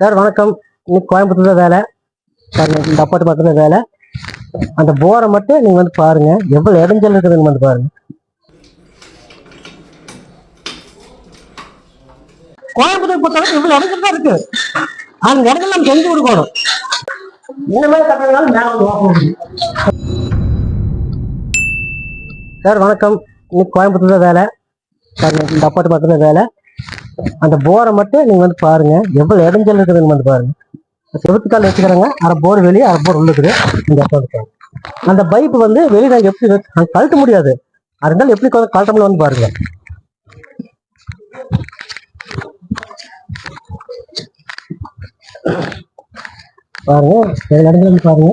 Sir வணக்கம். இன்னைக்கு கோயம்புத்தூர்ல வேலை சார். இந்த அப்பார்ட்மெண்ட்ல வேலை. அந்த போரை மட்டும் நீங்க வந்து பாருங்க, எவ்வளவு இடைஞ்சல் இருக்குதுன்னு வந்து பாருங்க. கோயம்புத்தூர் பொறுத்தவரைக்கும் இவ்வளவு இடைஞ்சல் தான் இருக்கு. அந்த இடத்துல நம்ம செஞ்சு கொடுக்கணும். இந்த மாதிரி கட்டணங்களும் மேல வந்து வாங்க. சார் வணக்கம். இன்னைக்கு கோயம்புத்தூர்ல வேலை சார். இந்த அப்பார்ட்மெண்ட்ல வேலை. அந்த போரை மட்டும் நீங்க வந்து பாருங்க, எவ்வளவு இடைஞ்சல் இருக்குதுன்னு வந்து பாருங்க. செவத்துக்கால் வச்சுக்கிறாங்க, அரை போர் வெளியே, அரை போர் உள்ளுக்குது. இந்த இடத்துல அந்த பைப் வந்து வெளியே நாங்கள் எப்படி கழட்ட முடியாது. அது இருந்தாலும் எப்படி கழட்டம்ல வந்து பாருங்க. பாருங்க, இடத்துல வந்து பாருங்க.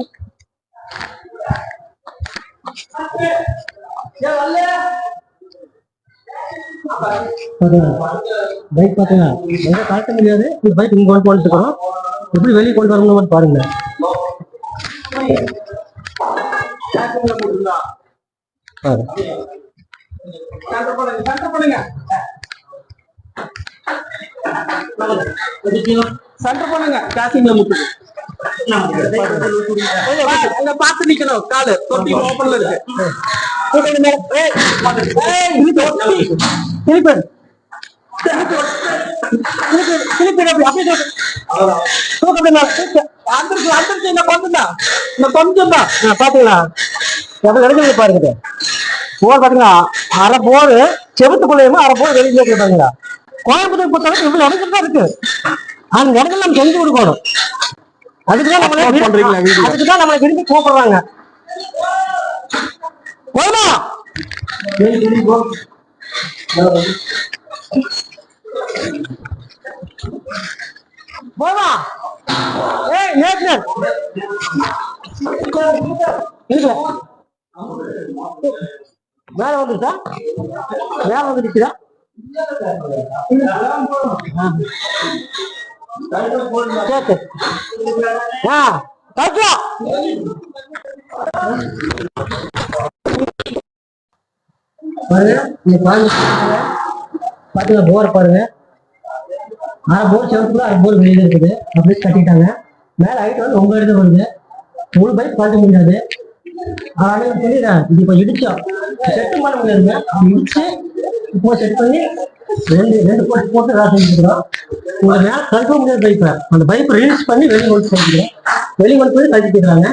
பைக் பாத்தீங்கன்னா எங்க கழட்ட முடியாது. இந்த பைக் இங்க கொண்டு வந்துக்கிறோம், எப்படி வெளியே கொண்டு வரணும்னு பாருங்க. சென்டர் பண்ணுங்க. கேசிங்ல முட்டு பார்த்து நிக்கணும். காலு தொட்டி ஓப்பன்ல இருக்கு. பாத்தீங்களா பாருங்க. போர் பாத்தீங்களா, அரை போர் செவத்துக்குள்ளேயுமா, அரை போர் வெளியே பாத்தீங்களா. கோயம்புத்தூர் பொறுத்தவரைக்கும் இவ்வளவு இடத்துல தான் இருக்கு. அந்த இடத்துல நம்ம செஞ்சு கொடுக்கணும். அதுக்குதான் நம்மளை விரும்பி கூப்பிடுறாங்க. போதுமா போதுமா. மேல வந்துருச்சா? மேல வந்துருச்சுதா? பாத்தீங்க போர் பாருங்க. அரை போர் செவத்துக்குள்ள அரை போர் வெளியில இருக்குது. அப்படியே கட்டிட்டாங்க. மேல ஹைட் வந்து 9 அடி வருது. முழு பைக் கழட்ட முடியாது. அதனால சொல்லிடுறேன், இது இப்ப இடிச்சோம், செட்டு பண்ண முடியாதுங்க. இடிச்சு இப்போ செட் பண்ணி ரெண்டு போட்டு ஏதாவது செஞ்சுக்கிறோம். உங்களை மேல கழட்ட முடியாது பைப்பை. அந்த பைப்பை ரிலீஸ் பண்ணி வெளியே கொண்டு செஞ்சுக்கிறோம். வெளியே கொண்டு போய் கழட்டிக்கிறாங்க.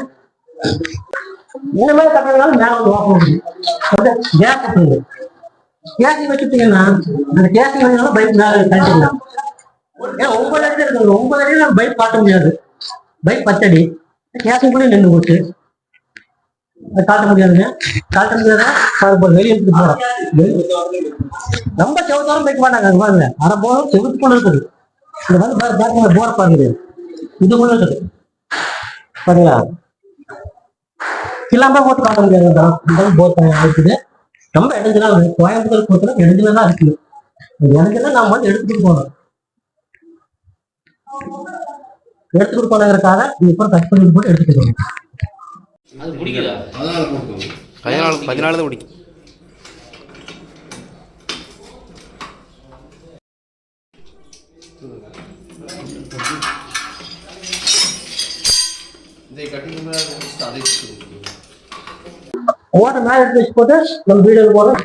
இந்த மாதிரி கட்டணங்களும் மேல வந்து வாங்க முடியும். கேஸ் இருக்குது. கேசிங் வச்சுட்டீங்கன்னா அந்த கேசிங் வந்தாலும் பைக் மேல கழட்டிக்கலாம். ஏன்னா 9 அடி இருக்குது. 9 அடியில் நம்ம பைக் காட்ட முடியாது. பைக் 10 அடி. கேசிங் கூட நின்று போச்சு. காட்ட முடியாதுங்க. காட்ட முடியாத வெளியே எடுத்துட்டு போறோம். ரொம்ப செவத்தாலும் வைக்க மாட்டாங்க. அது பாருங்க, அரை போரும் செவத்து கொண்டு இருக்குது. இந்த வந்து பாருங்க, போர பாருங்க, இது கூட இருக்குது பாத்தீங்களா. இல்லாம போட்டு காட்ட முடியாது. போர் இருக்குது. ரொம்ப இடைஞ்சலா இருக்கு. கோயம்புத்தூர் பொறுத்தவரை இடைஞ்சலா தான் இருக்குது. இடைஞ்சலாம் நாம வந்து எடுத்துட்டு போனோம். எடுத்துட்டு போனதுக்காக இப்போ கட் பண்ணி போட்டு எடுத்துட்டு போகணும். அது பிடிக்குதா? 14 தான் பிடிக்கும். ஓட்ட மேல எடுத்து வச்சு போட்டு நம்ம வீடியோ போடுறோம்.